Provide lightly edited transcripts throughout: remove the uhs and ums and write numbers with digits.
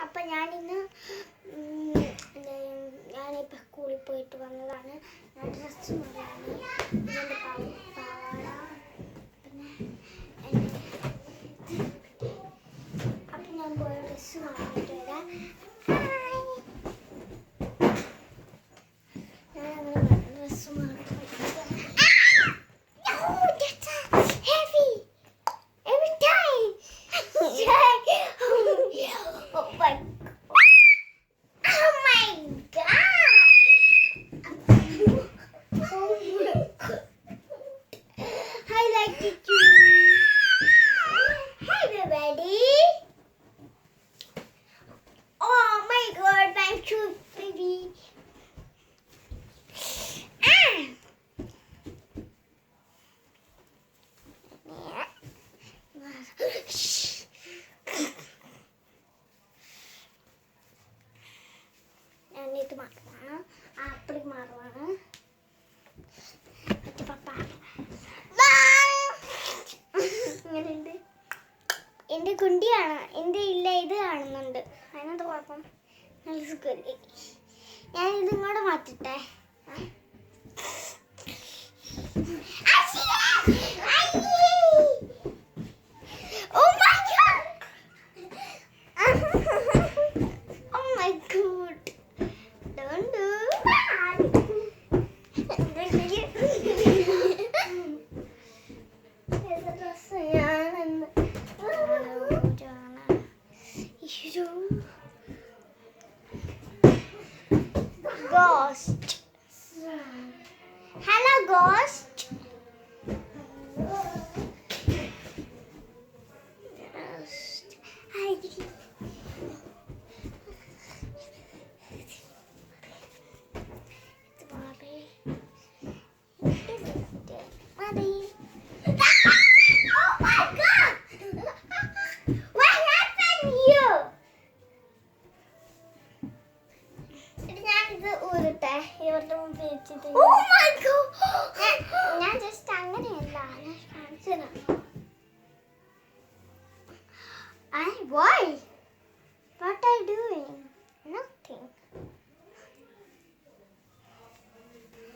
അപ്പം ഞാനിന്ന് ഞാനിപ്പോൾ സ്കൂളിൽ പോയിട്ട് വന്നതാണ്. ഞാൻ ഡ്രസ്സ് മാറിയാണ്. ഇതിൻ്റെ പാവാട പിന്നെ അപ്പം ഞാൻ പോയ ഡ്രസ്സ് മാറിയിട്ട് വരാം. ഞാനങ്ങനെ ഡ്രസ്സ് മാറി ഇത് മാറുവാണ്. ആപ്പിൾ മാറുവാണ്. ഇങ്ങനെയുണ്ട്. എൻ്റെ കുണ്ടിയാണ്. എൻ്റെ ഇല്ല ഇത് കാണുന്നുണ്ട്. അതിനെന്ത് കുഴപ്പം? നല്ല സുഖമല്ലേ? ഞാൻ ഇതും കൂടെ മാറ്റിട്ടെ. Ghost. Hello, ghost. Hi. ഞാൻ ജസ്റ്റ് അങ്ങനെയല്ല കാണിച്ചു തരാം. Why? What are you doing? Nothing.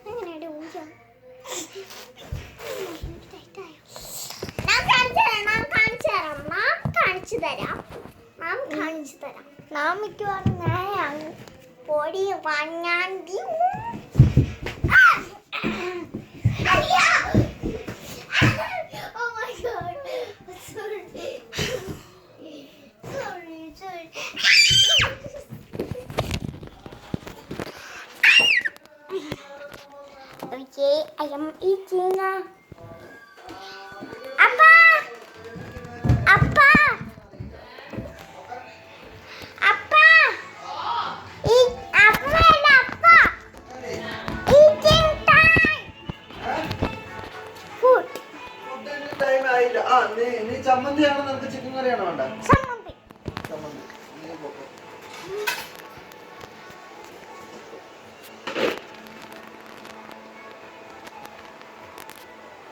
എങ്ങനെയാണ് ഊരാ? കാണിച്ചു തരാം. നാം മിക്കവാറും ഞാനാണ് പൊടി വാങ്ങാണ്ടി. Okay, I am eating. Appa! Appa! Appa! Eat appa! Appa! Eating time! Food. Time ആയില്ല. നീ ചമ്മന്തിയാണോ നിനക്ക് ചിക്കൻ കറിയാണോ വേണ്ട? ചമ്മന്തി.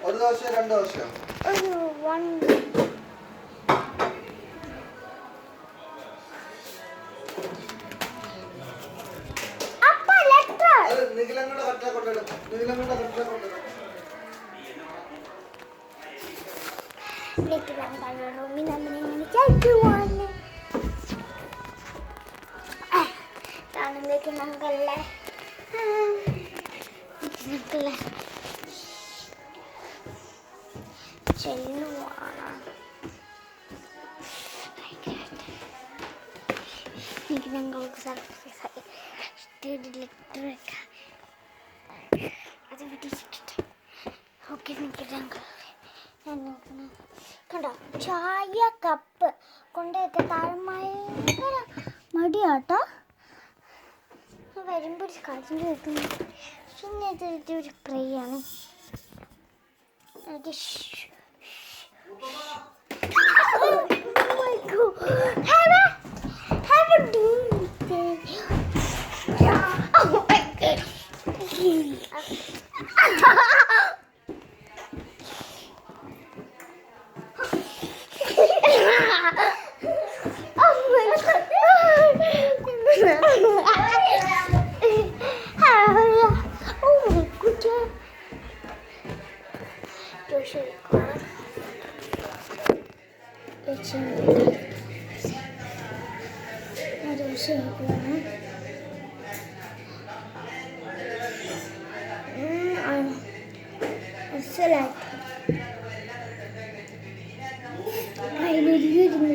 ഒരു ദോശ രണ്ട് ദോശ നിഖിലങ്ങളുടെ കട്ട കൊണ്ടിടും. നിഖിലങ്ങളുടെ കട്ട കൊണ്ടിടും. ഞങ്ങൾക്ക് സർപ്രൈസ് ആയി ലെറ്റർ വെക്കാം. അത് പിടിച്ചിട്ട് ഓക്കെ ഞങ്ങൾ കണ്ടോ ചായ കപ്പ് കൊണ്ടുപോയിട്ട് താഴ്മയ മടിയാട്ടോ. വരുമ്പോൾ ഒരു കാര്യം കേൾക്കുന്നു. പിന്നെ ഇതൊരു പ്രേയാണ്. Oh my God. ദോശ വെക്കുകയാണ്. ദോശ വെക്കുകയാണ്. അസലായിട്ട് അതിലിരുന്ന്